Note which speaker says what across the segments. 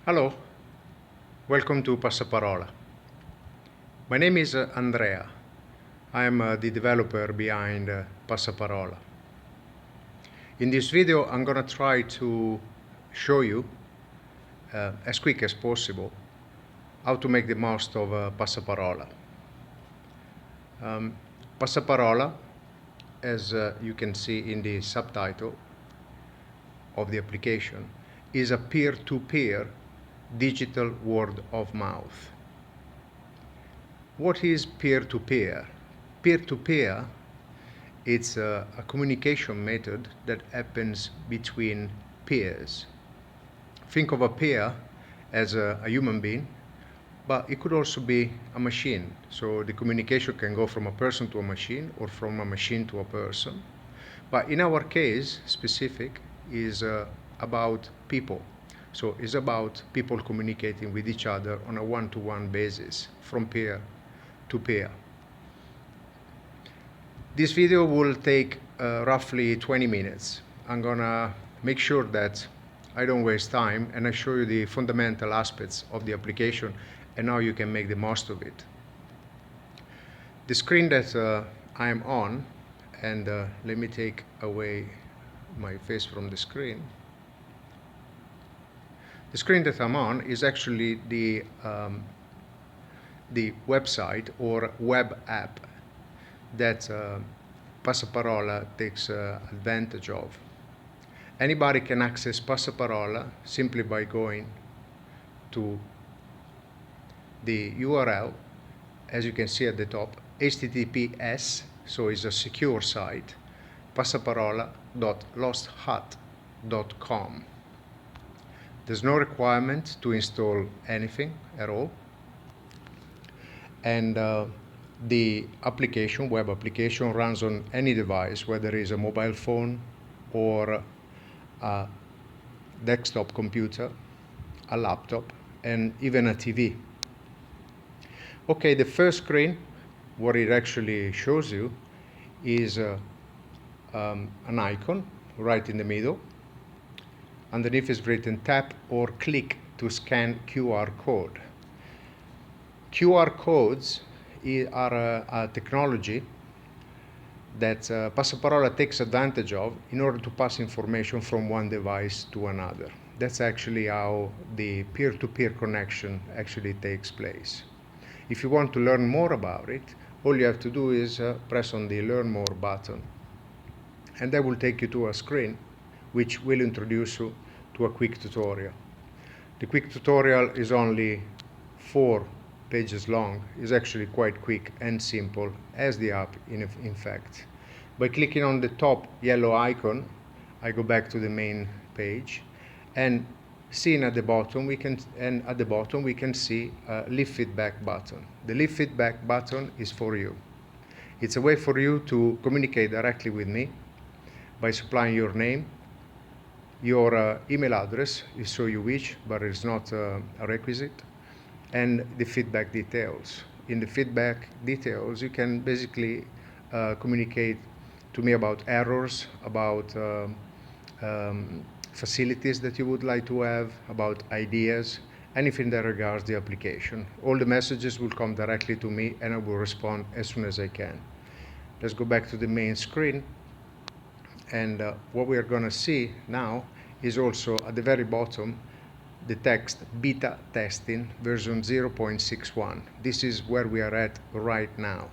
Speaker 1: Hello, welcome to Passaparola. My name is Andrea. I am the developer behind Passaparola. In this video, I'm going to try to show you, as quick as possible, how to make the most of Passaparola. Passaparola, as you can see in the subtitle of the application, is a peer-to-peer digital word of mouth. What is peer-to-peer? Peer-to-peer, it's a communication method that happens between peers. Think of a peer as a human being, but it could also be a machine. So the communication can go from a person to a machine or from a machine to a person. But in our case, specific is about people. So it's about people communicating with each other on a one-to-one basis, from peer to peer. This video will take roughly 20 minutes. I'm gonna make sure that I don't waste time and I show you the fundamental aspects of the application and how you can make the most of it. The screen that I am on, and let me take away my face from the screen. The screen that I'm on is actually the website or web app that Passaparola takes advantage of. Anybody can access Passaparola simply by going to the URL, as you can see at the top, https, so it's a secure site, passaparola.losthut.com. There's no requirement to install anything at all. And the application, web application, runs on any device, whether it's a mobile phone or a desktop computer, a laptop, and even a TV. Okay, the first screen, what it actually shows you is an icon right in the middle. Underneath is written tap or click to scan QR code. QR codes are a technology that Passaparola takes advantage of in order to pass information from one device to another. That's actually how the peer-to-peer connection actually takes place. If you want to learn more about it, all you have to do is press on the Learn More button. And that will take you to a screen which will introduce you to a quick tutorial. The quick tutorial is only 4 pages long, is actually quite quick and simple as the app in fact. By clicking on the top yellow icon, I go back to the main page, and seeing at the bottom we can see a leave feedback button. The leave feedback button is for you. It's a way for you to communicate directly with me by supplying your name, your email address, so you wish, but it's not a requisite, and the feedback details. In the feedback details, you can basically communicate to me about errors, about facilities that you would like to have, about ideas, anything that regards the application. All the messages will come directly to me and I will respond as soon as I can. Let's go back to the main screen. And what we are going to see now is also at the very bottom the text beta testing version 0.61. This is where we are at right now.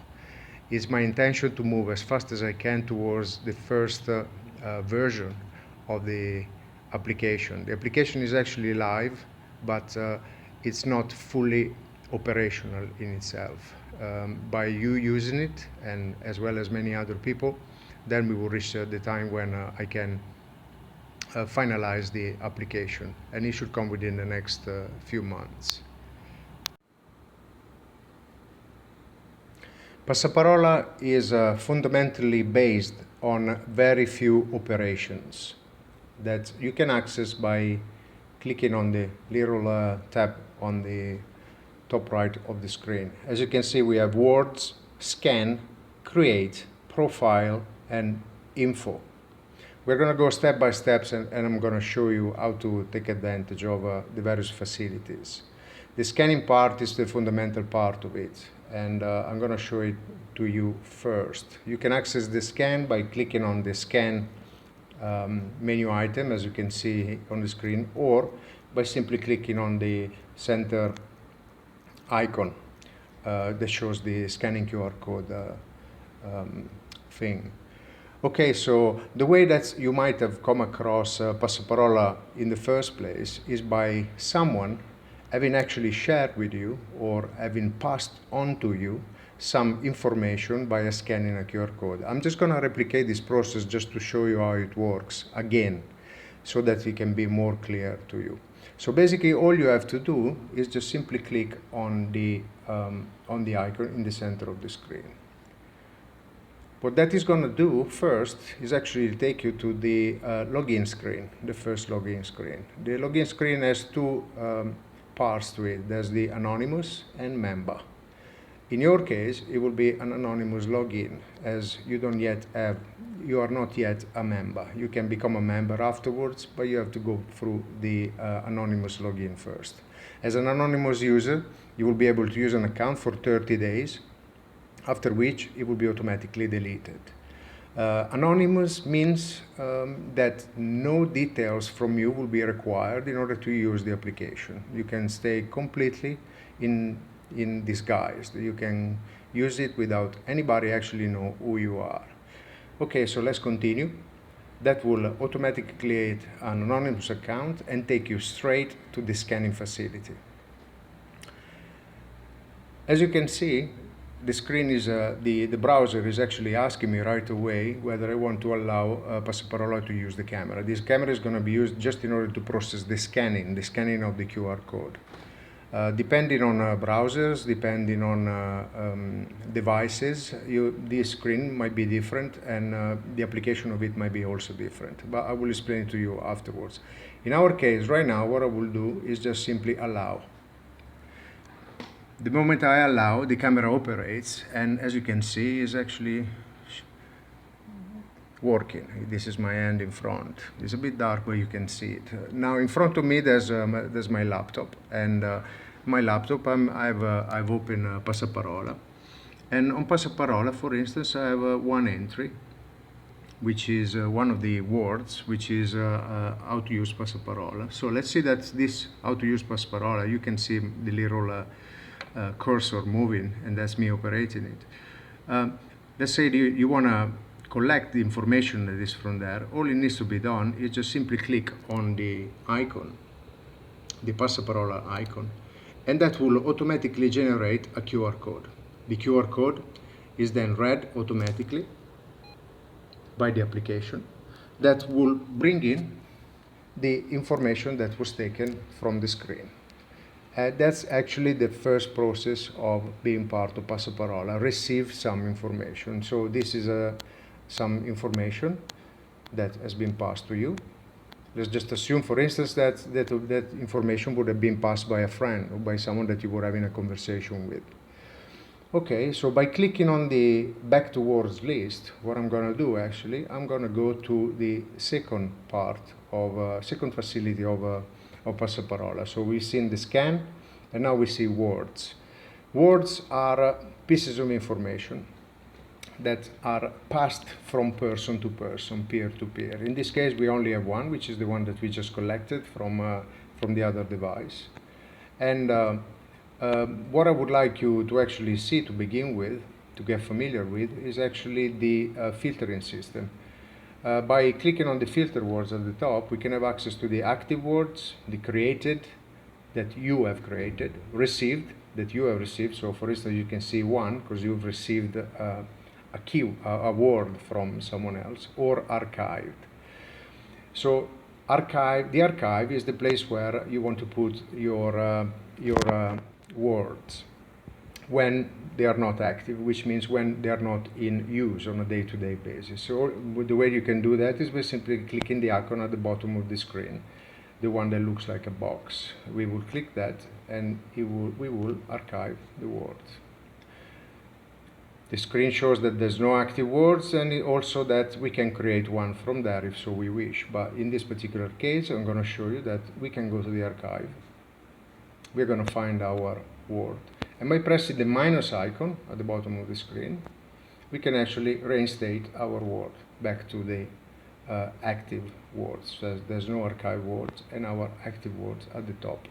Speaker 1: It's my intention to move as fast as I can towards the first version of the application. The application is actually live, but it's not fully operational in itself. By you using it, and as well as many other people, then we will reach the time when I can finalize the application, and it should come within the next few months. Passaparola is fundamentally based on very few operations that you can access by clicking on the little tab on the top right of the screen. As you can see, we have words, scan, create, profile, and info. We're going to go step by steps, and I'm going to show you how to take advantage of the various facilities. The scanning part is the fundamental part of it, and I'm going to show it to you first. You can access the scan by clicking on the scan menu item, as you can see on the screen, or by simply clicking on the center icon that shows the scanning QR code thing. Okay, so the way that you might have come across Passaparola in the first place is by someone having actually shared with you or having passed on to you some information by scanning a QR code. I'm just going to replicate this process just to show you how it works again, so that it can be more clear to you. So basically all you have to do is just simply click on the icon in the center of the screen. What that is going to do first is actually take you to the login screen, the first login screen. The login screen has two parts to it. There's the anonymous and member. In your case, it will be an anonymous login, as you are not yet a member. You can become a member afterwards, but you have to go through the anonymous login first. As an anonymous user, you will be able to use an account for 30 days, after which it will be automatically deleted. Anonymous means that no details from you will be required in order to use the application. You can stay completely in disguise. You can use it without anybody actually know who you are. Okay, so let's continue. That will automatically create an anonymous account and take you straight to the scanning facility. As you can see, the screen is, the browser is actually asking me right away whether I want to allow Passaparola to use the camera. This camera is going to be used just in order to process the scanning of the QR code. Depending on browsers, depending on devices, this screen might be different, and the application of it might be also different. But I will explain it to you afterwards. In our case, right now, what I will do is just simply allow. The moment I allow, the camera operates, and as you can see, is actually working. This is my hand in front. It's a bit dark, but you can see it. Now, in front of me, there's my laptop, and my laptop, I've opened Passaparola, and on Passaparola, for instance, I have one entry, which is one of the words, which is how to use Passaparola. So let's see that this how to use Passaparola. You can see the little cursor moving, and that's me operating it. Let's say you want to collect the information that is from there. All it needs to be done is just simply click on the icon, the Passaparola icon, and that will automatically generate a QR code. The QR code is then read automatically by the application. That will bring in the information that was taken from the screen. That's actually the first process of being part of Passaparola, receive some information. So this is some information that has been passed to you. Let's just assume, for instance, that information would have been passed by a friend or by someone that you were having a conversation with. Okay, so by clicking on the back towards list, what I'm going to do actually, I'm going to go to the second part of second facility of Passaparola. So we've seen the scan, and now we see words. Words are pieces of information that are passed from person to person, peer to peer. In this case, we only have one, which is the one that we just collected from the other device. And what I would like you to actually see to begin with, to get familiar with, is actually the filtering system. By clicking on the filter words at the top, we can have access to the active words, the created, that you have created, received, that you have received. So for instance, you can see one because you've received a word from someone else, or archived. So the archive is the place where you want to put your words when they are not active, which means when they are not in use on a day-to-day basis. So the way you can do that is by simply clicking the icon at the bottom of the screen, the one that looks like a box. We will click that, and we will archive the words. The screen shows that there's no active words, and also that we can create one from there if so we wish. But in this particular case, I'm going to show you that we can go to the archive. We're going to find our word. And by pressing the minus icon at the bottom of the screen, we can actually reinstate our word back to the active words. So there's no archive words, and our active words at the top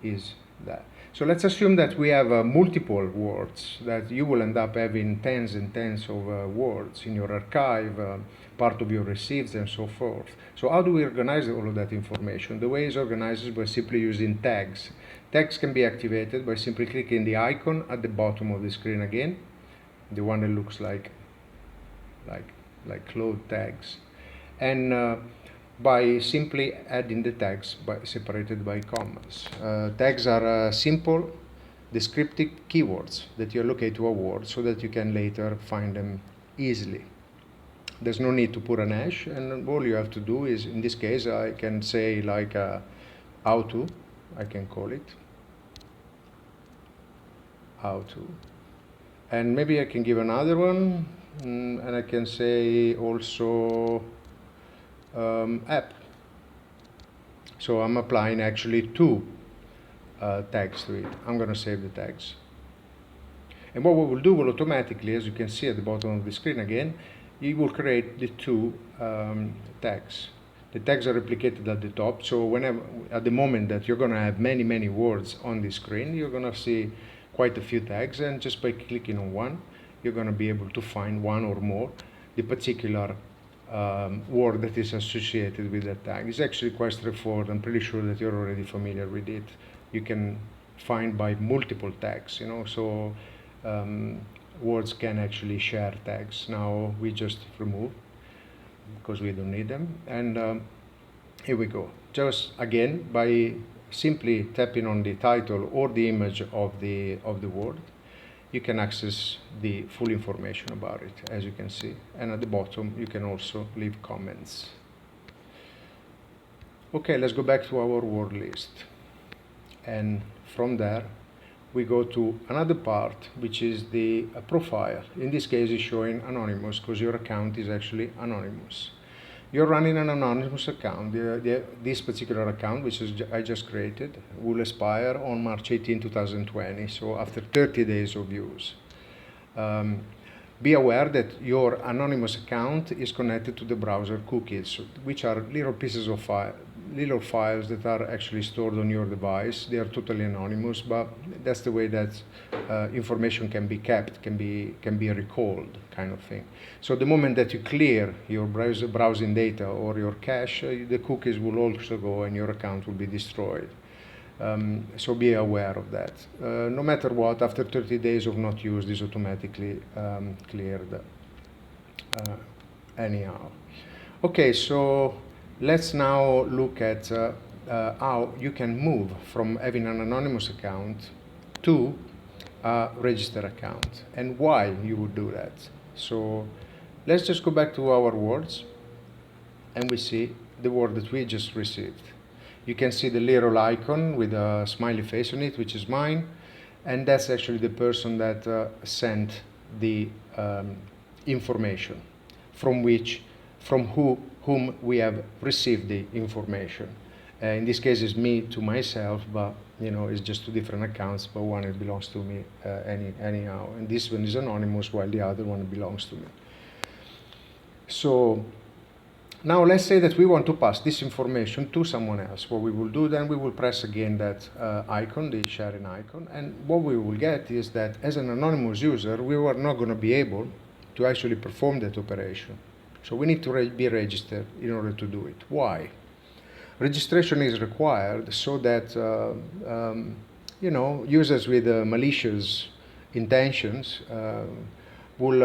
Speaker 1: is that. So let's assume that we have multiple words, that you will end up having tens and tens of words in your archive, part of your receipts, and so forth. So how do we organize all of that information? The way is organized by simply using tags. Tags can be activated by simply clicking the icon at the bottom of the screen again, the one that looks like cloth tags, and by simply adding the tags separated by commas. Tags are simple descriptive keywords that you allocate to a word so that you can later find them easily. There's no need to put an hash, and all you have to do is, in this case, I can say like how to, I can call it how to, and maybe I can give another one, and I can say also app. So I'm applying actually two tags to it. I'm going to save the tags. And what we will do will automatically, as you can see at the bottom of the screen again, it will create the two tags. The tags are replicated at the top, so whenever, at the moment that you're going to have many words on the screen, you're going to see quite a few tags, and just by clicking on one, you're going to be able to find one or more, the particular word that is associated with that tag. It's actually quite straightforward. I'm pretty sure that you're already familiar with it. You can find by multiple tags, you know, so words can actually share tags. Now we just remove because we don't need them, and here we go. Just again, by simply tapping on the title or the image of the word, you can access the full information about it, as you can see. And at the bottom, you can also leave comments. Okay, let's go back to our word list. And from there, we go to another part, which is the profile. In this case, it's showing anonymous because your account is actually anonymous. You're running an anonymous account. This particular account, which I just created, will expire on March 18, 2020, so after 30 days of use. Be aware that your anonymous account is connected to the browser cookies, which are little pieces of little files that are actually stored on your device. They are totally anonymous, but that's the way that information can be kept, can be recalled, kind of thing. So the moment that you clear your browsing data or your cache, the cookies will also go and your account will be destroyed. So be aware of that. No matter what, after 30 days of not use, this automatically cleared anyhow. Okay, so let's now look at how you can move from having an anonymous account to a registered account and why you would do that. So let's just go back to our words and we see the word that we just received. You can see the little icon with a smiley face on it, which is mine, and that's actually the person that sent the information from whom we have received the information. In this case, it's me to myself, but you know, it's just two different accounts, but one it belongs to me anyhow, and this one is anonymous while the other one belongs to me. So now let's say that we want to pass this information to someone else. What we will do then, we will press again that icon, the sharing icon, and what we will get is that as an anonymous user, we were not going to be able to actually perform that operation. So we need to be registered in order to do it. Why? Registration is required so that you know, users with malicious intentions will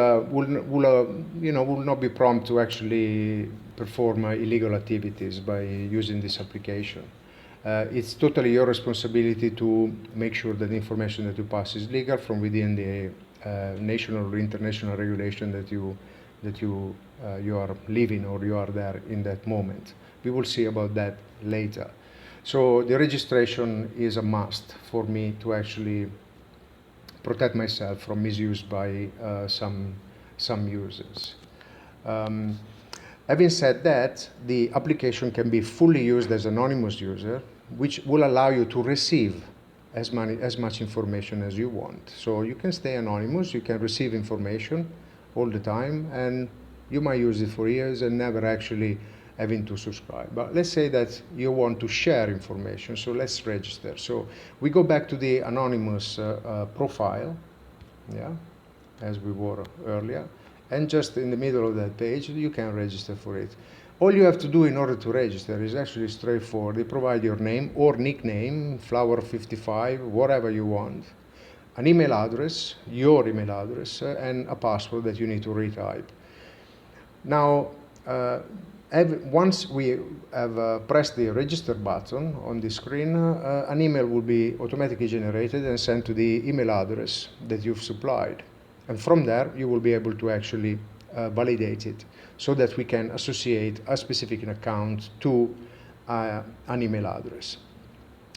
Speaker 1: not be prompt to actually perform illegal activities by using this application. It's totally your responsibility to make sure that the information that you pass is legal from within the national or international regulation that you are living or you are there in that moment. We will see about that later. So the registration is a must for me to actually protect myself from misuse by some users. Having said that, the application can be fully used as an anonymous user, which will allow you to receive as much information as you want. So you can stay anonymous, you can receive information all the time, and you might use it for years and never actually having to subscribe. But let's say that you want to share information, so let's register. So we go back to the anonymous profile, yeah, as we were earlier, and just in the middle of that page you can register for it. All you have to do in order to register is actually straightforward. You provide your name or nickname, Flower55, whatever you want, an email address, your email address, and a password that you need to retype. Now, once we have pressed the register button on the screen, an email will be automatically generated and sent to the email address that you've supplied. And from there, you will be able to actually validate it so that we can associate a specific account to an email address.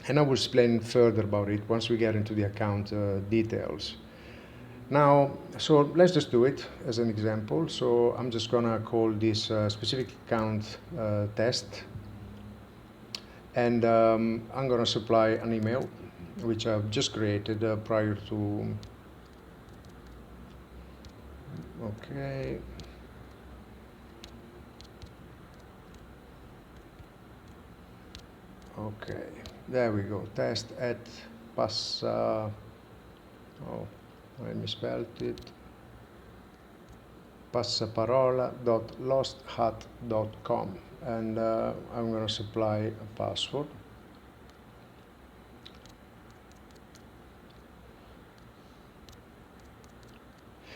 Speaker 1: And I will explain further about it once we get into the account details. Now, so let's just do it as an example. So I'm just gonna call this specific account test, and I'm gonna supply an email which I've just created prior to. Okay. Okay, there we go. Test at Passa. Oh, I misspelled it. Passaparola.losthat.com, and I'm going to supply a password.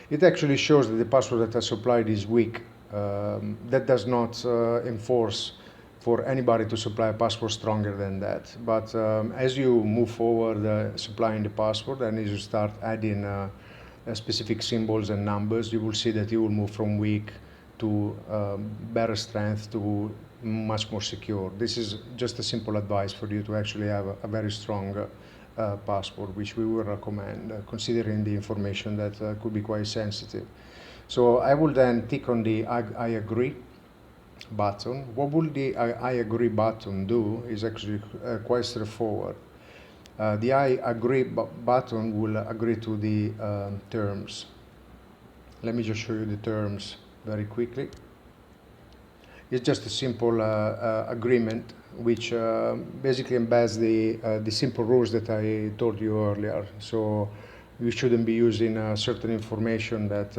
Speaker 1: It actually shows that the password that I supplied is weak. That does not enforce for anybody to supply a password stronger than that. But as you move forward supplying the password, and as you start adding specific symbols and numbers, you will see that you will move from weak to better strength to much more secure. This is just a simple advice for you to actually have a very strong password, which we will recommend, considering the information that could be quite sensitive. So I will then tick on the I agree button. What will the I agree button do is actually quite straightforward. The I agree button will agree to the terms. Let me just show you the terms very quickly. It's just a simple agreement which basically embeds the simple rules that I told you earlier. So you shouldn't be using certain information that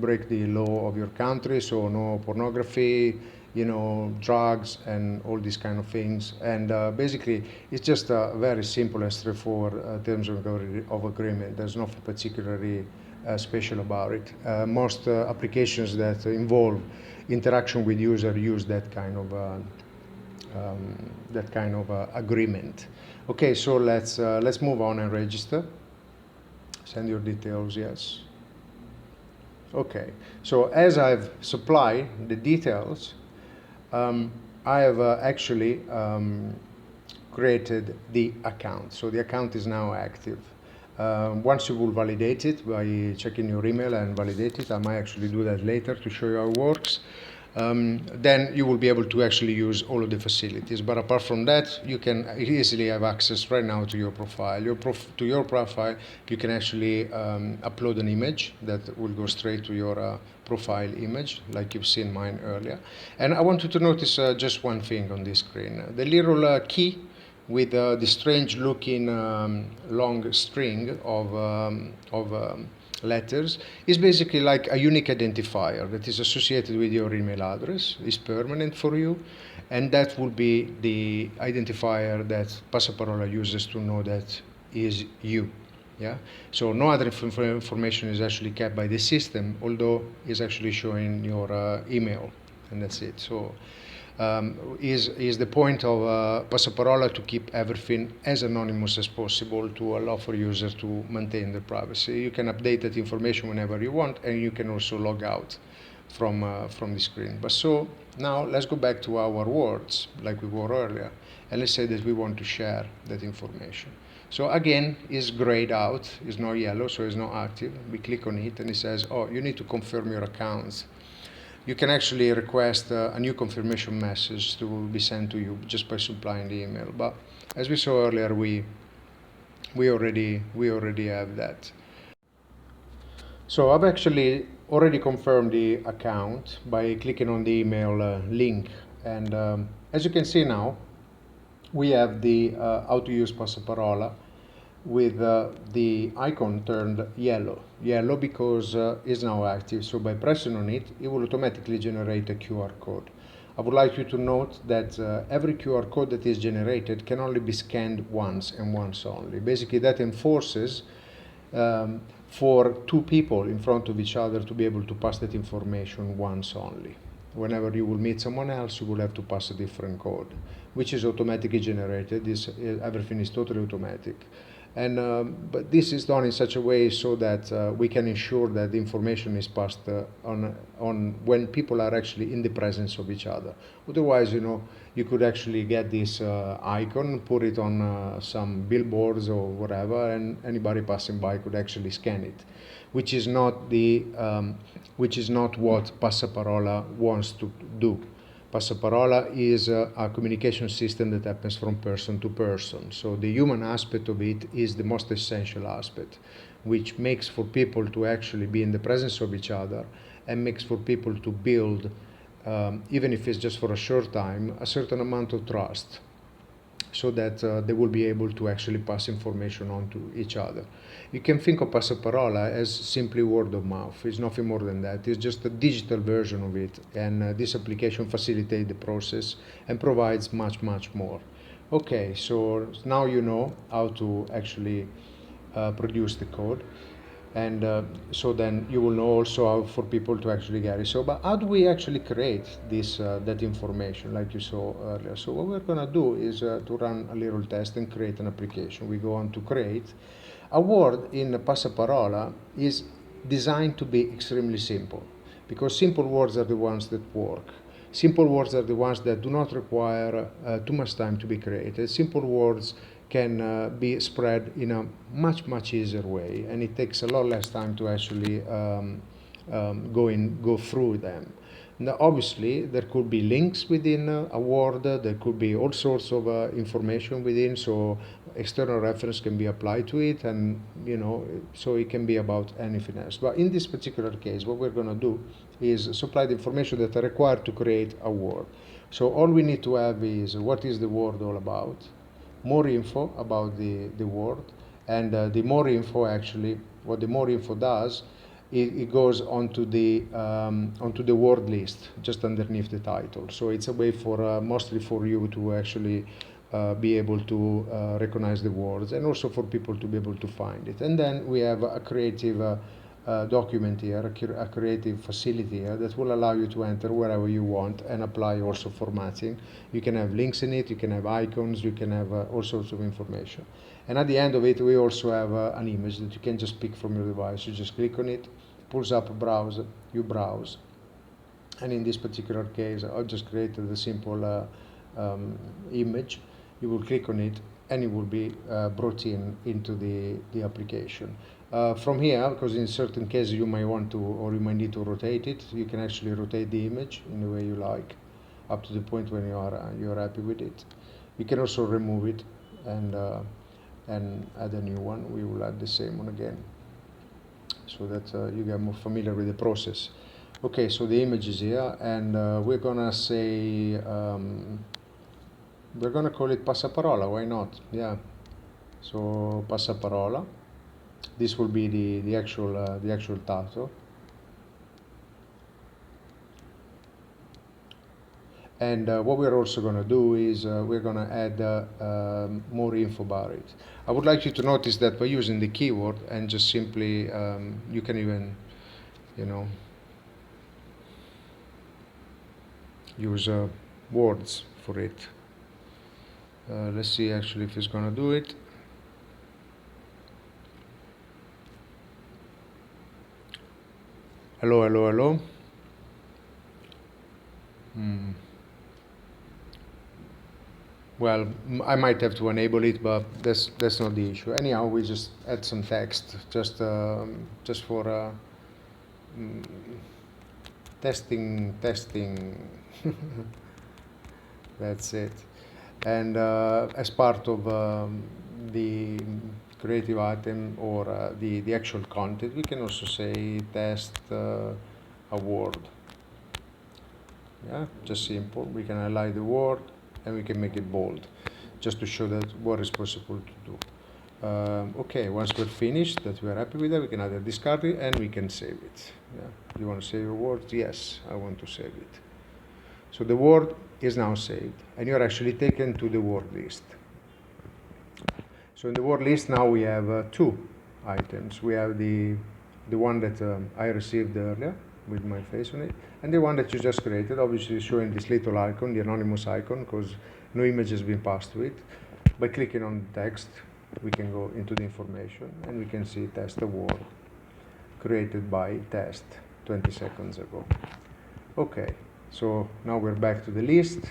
Speaker 1: break the law of your country, so no pornography, you know, drugs and all these kind of things. And basically it's just a very simple and straightforward terms of agreement. There's nothing particularly special about it. Most applications that involve interaction with user use that kind of agreement. Okay, so let's move on and register. Send your details, yes. Okay, so as I've supplied the details, I have actually created the account. So the account is now active. Once you will validate it by checking your email and validate it, I might actually do that later to show you how it works. Then you will be able to actually use all of the facilities. But apart from that, you can easily have access right now to your profile. To your profile, you can actually upload an image that will go straight to your profile image, like you've seen mine earlier. And I want you to notice just one thing on this screen. The little key with the strange looking long string of letters is basically like a unique identifier that is associated with your email address, is permanent for you, and that will be the identifier that Passaparola uses to know that is you. Yeah, so no other information is actually kept by the system, although it's actually showing your email, and that's it. So is the point of Passaparola to keep everything as anonymous as possible to allow for users to maintain their privacy. You can update that information whenever you want, and you can also log out from the screen. But so now let's go back to our words like we were earlier, and let's say that we want to share that information. So again, it's grayed out, it's not yellow, so it's not active. We click on it and it says, oh, you need to confirm your accounts. You can actually request a new confirmation message to be sent to you just by supplying the email. But as we saw earlier, we already have that. So I've actually already confirmed the account by clicking on the email link, and as you can see now, we have the how to use Passaparola with the icon turned yellow because it's now active. So by pressing on it, it will automatically generate a QR code. I would like you to note that every QR code that is generated can only be scanned once and once only. Basically, that enforces for two people in front of each other to be able to pass that information once only. Whenever you will meet someone else, you will have to pass a different code, which is automatically generated. Everything is totally automatic. And but this is done in such a way so that we can ensure that the information is passed on when people are actually in the presence of each other. Otherwise, you could actually get this icon, put it on some billboards or whatever, and anybody passing by could actually scan it, which is not what Passaparola wants to do. Passaparola is a communication system that happens from person to person. So the human aspect of it is the most essential aspect, which makes for people to actually be in the presence of each other and makes for people to build, even if it's just for a short time, a certain amount of trust, so that they will be able to actually pass information on to each other. You can think of Passaparola as simply word of mouth. It's nothing more than that. It's just a digital version of it, and this application facilitates the process and provides much more. Okay, so now you know how to actually produce the code, and so then you will know also how for people to actually get it. So, but how do we actually create this that information like you saw earlier? So what we're gonna do is to run a little test and create an application. We go on to create. A word in Passaparola is designed to be extremely simple, because simple words are the ones that work. Simple words are the ones that do not require too much time to be created. Simple words can be spread in a much easier way, and it takes a lot less time to actually go through them. Now, obviously, there could be links within a word, there could be all sorts of information within, so external reference can be applied to it, and so it can be about anything else. But in this particular case, what we're going to do is supply the information that are required to create a word. So all we need to have is what is the word all about, more info about the word, and the more info actually, what the more info does, it goes onto the word list just underneath the title. So it's a way for mostly for you to actually be able to recognize the words, and also for people to be able to find it. And then we have a creative document here, a creative facility here that will allow you to enter wherever you want and apply also formatting. You can have links in it, you can have icons, you can have all sorts of information. And at the end of it, we also have an image that you can just pick from your device. You just click on it, pulls up a browser, you browse. And in this particular case, I've just created a simple image. You will click on it and it will be brought into the application. From here, because in certain cases you might want to, or you might need to rotate it, you can actually rotate the image in the way you like, up to the point when you're happy with it. You can also remove it and add a new one. We will add the same one again, so that you get more familiar with the process. Okay, so the image is here, and we're gonna say we're gonna call it Passaparola. Why not? Yeah. So Passaparola. This will be the actual title. And what we're also going to do is we're going to add more info about it. I would like you to notice that by using the keyword and just simply, you can even, use words for it. Let's see actually if it's going to do it. Hello, hello, hello. Well, I might have to enable it, but that's not the issue. Anyhow, we just add some text just for mm, testing. That's it. And as part of the creative item or the actual content, we can also say test award. Yeah, just simple. We can highlight the word and we can make it bold, just to show that what is possible to do. Okay, once we're finished, that we're happy with it, we can either discard it and we can save it. Yeah. Do you want to save your words? Yes, I want to save it. So the word is now saved, and you're actually taken to the word list. So in the word list now we have two items. We have the one that I received earlier with my face on it, and the one that you just created, obviously showing this little icon, the anonymous icon, because no image has been passed to it. By clicking on text, we can go into the information, and we can see test award created by test 20 seconds ago. Okay, so now we're back to the list,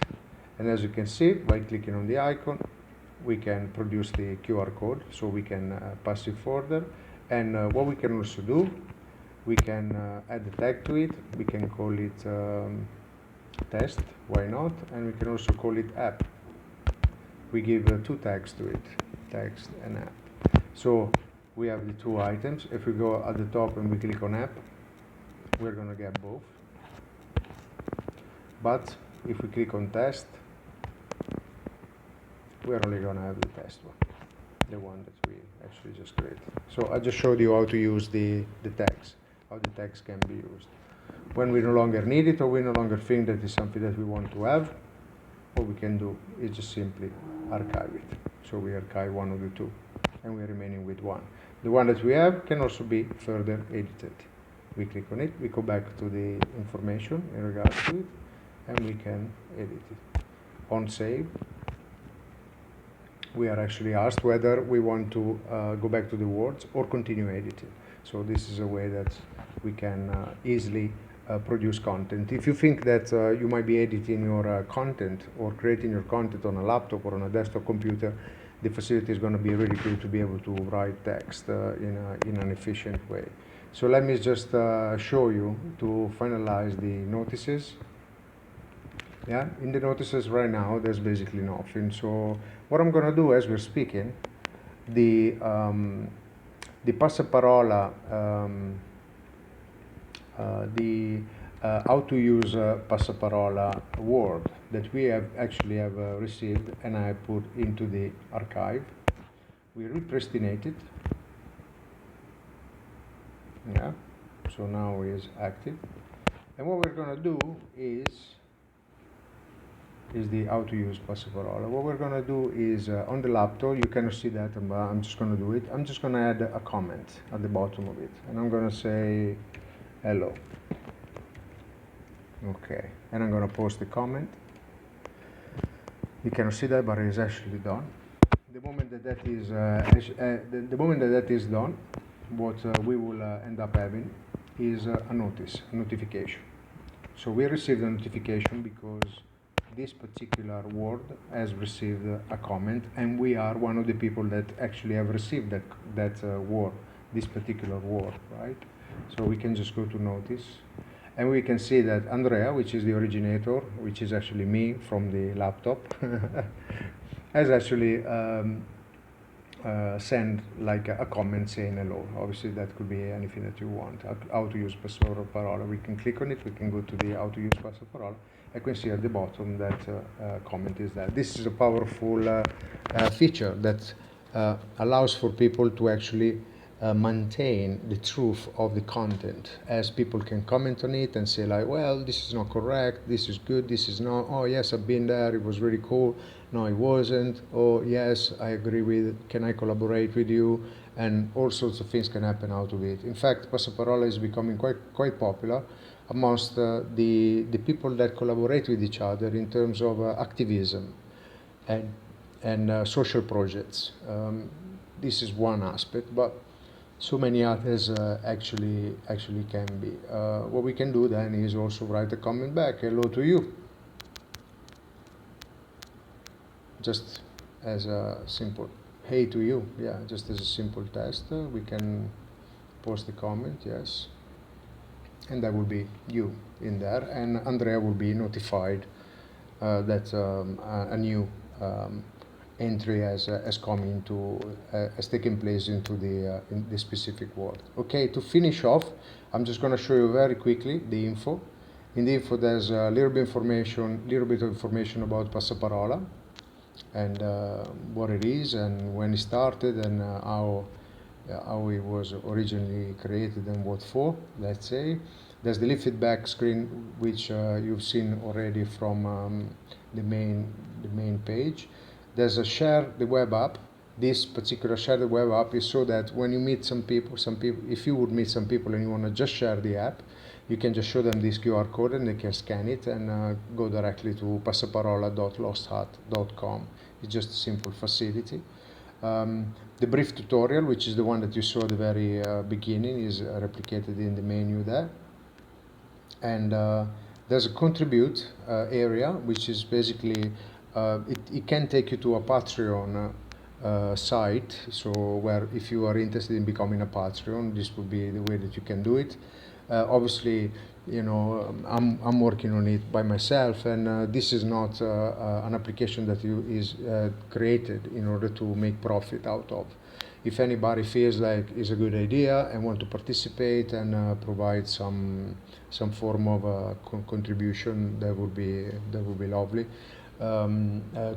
Speaker 1: and as you can see, by clicking on the icon, we can produce the QR code, so we can pass it further. And what we can also do, we can add a tag to it. We can call it test, why not? And we can also call it app. We give two tags to it, text and app. So we have the two items. If we go at the top and we click on app, we're going to get both. But if we click on test, we're only going to have the test one, the one that we actually just created. So I just showed you how to use the tags, how the tags can be used. When we no longer need it, or we no longer think that is something that we want to have, what we can do is just simply archive it. So we archive one of the two, and we're remaining with one. The one that we have can also be further edited. We click on it, we go back to the information in regards to it, and we can edit it. On save, we are actually asked whether we want to go back to the words or continue editing. So this is a way that we can easily produce content. If you think that you might be editing your content or creating your content on a laptop or on a desktop computer, the facility is going to be really good to be able to write text in an efficient way. So let me just show you to finalize the notices. Yeah, in the notices right now, there's basically nothing. So what I'm going to do as we're speaking, the Passaparola, how to use Passaparola word that we have actually received, and I put into the archive. We represtinate it. Yeah, so now it's active. And what we're going to do is the how to use Passaparola. What we're going to do is on the laptop, you cannot see that, but I'm just going to do it. I'm just going to add a comment at the bottom of it, and I'm going to say hello. Okay, and I'm going to post the comment. You cannot see that, but it is actually done. The moment that that is the moment that that is done, what we will end up having is a notice, a notification. So we received a notification because this particular word has received a comment, and we are one of the people that actually have received that word, this particular word, right? So we can just go to notice, and we can see that Andrea, which is the originator, which is actually me from the laptop, has actually send like a comment saying hello. Obviously that could be anything that you want. How to use Passaparola, we can click on it, we can go to the how to use Passaparola. I can see at the bottom that comment is there. This is a powerful feature that allows for people to actually maintain the truth of the content, as people can comment on it and say like, well, this is not correct, this is good, this is not, oh yes, I've been there, it was really cool, no it wasn't, oh yes, I agree with, can I collaborate with you, and all sorts of things can happen out of it. In fact, Passaparola is becoming quite popular amongst the people that collaborate with each other in terms of activism and social projects. This is one aspect, but so many others actually can be. What we can do then is also write a comment back, hello to you. just as a simple hey to you, yeah, just as a simple test. We can post the comment, yes, and that will be you in there, and Andrea will be notified that a new entry has come into has taken place into the in the specific word. Okay, to finish off, I'm just going to show you very quickly the info. In the info, there's a little bit of information about Passaparola and what it is and when it started and how it was originally created and what for, let's say. There's the leaf feedback screen, which you've seen already from the main page. There's a share the web app. This particular share the web app is so that when you meet some people, if you would meet some people and you want to just share the app, you can just show them this QR code and they can scan it and go directly to passaparola.losthut.com. It's just a simple facility. The brief tutorial, which is the one that you saw at the very beginning, is replicated in the menu there. And there's a contribute area, which is basically, it can take you to a Patreon site. So where if you are interested in becoming a Patreon, this would be the way that you can do it. Obviously, you know, I'm working on it by myself, and this is not an application that is created in order to make profit out of. If anybody feels like it's a good idea and want to participate and provide some form of contribution, that would be lovely.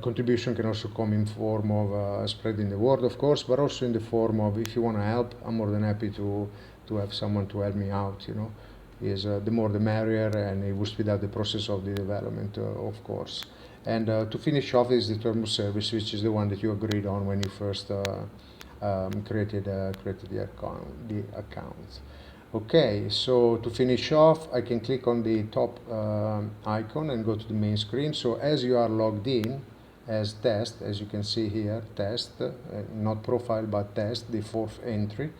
Speaker 1: Contribution can also come in form of spreading the word, of course, but also in the form of, if you want to help, I'm more than happy to have someone to help me out, you know. The more the merrier, and it will speed up the process of the development, of course. And to finish off is the term of service, which is the one that you agreed on when you first created the account. Okay, so to finish off, I can click on the top icon and go to the main screen. So as you are logged in as test, as you can see here, test, not profile but test, the fourth entry.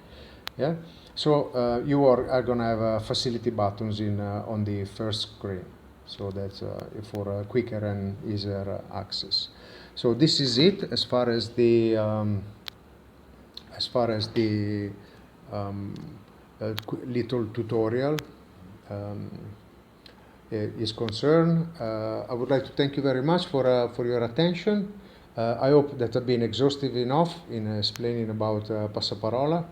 Speaker 1: Yeah. So you are going to have facility buttons on the first screen. So that's for quicker and easier access. So this is it as far as the little tutorial is concerned. I would like to thank you very much for your attention. I hope that I've been exhaustive enough in explaining about Passaparola.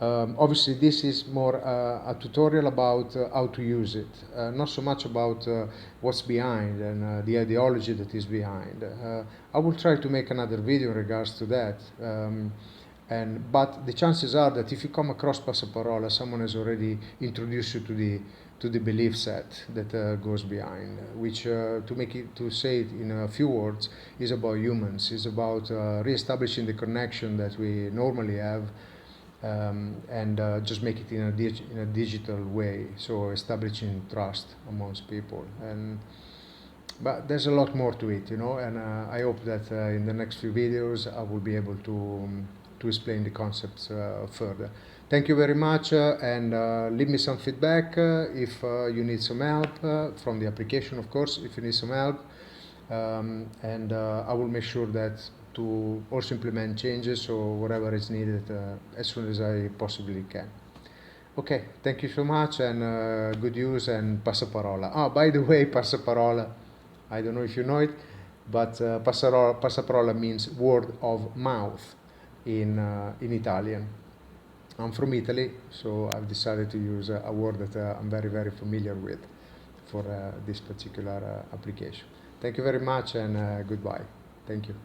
Speaker 1: Obviously, this is more a tutorial about how to use it, not so much about what's behind and the ideology that is behind. I will try to make another video in regards to that. But the chances are that if you come across Passaparola, someone has already introduced you to the belief set that goes behind, which to say it in a few words, is about humans. Is about re-establishing the connection that we normally have, and just make it in a digital way. So establishing trust amongst people. But there's a lot more to it, you know, and I hope that in the next few videos I will be able to explain the concepts further. Thank you very much, and leave me some feedback if you need some help from the application, of course, if you need some help, and I will make sure that to also implement changes or whatever is needed as soon as I possibly can. Okay, thank you so much, and good news, and Passaparola. Ah, by the way, Passaparola, I don't know if you know it, but Passaparola means word of mouth in Italian. I'm from Italy, so I've decided to use a word that I'm very, very familiar with for this particular application. Thank you very much, and goodbye. Thank you.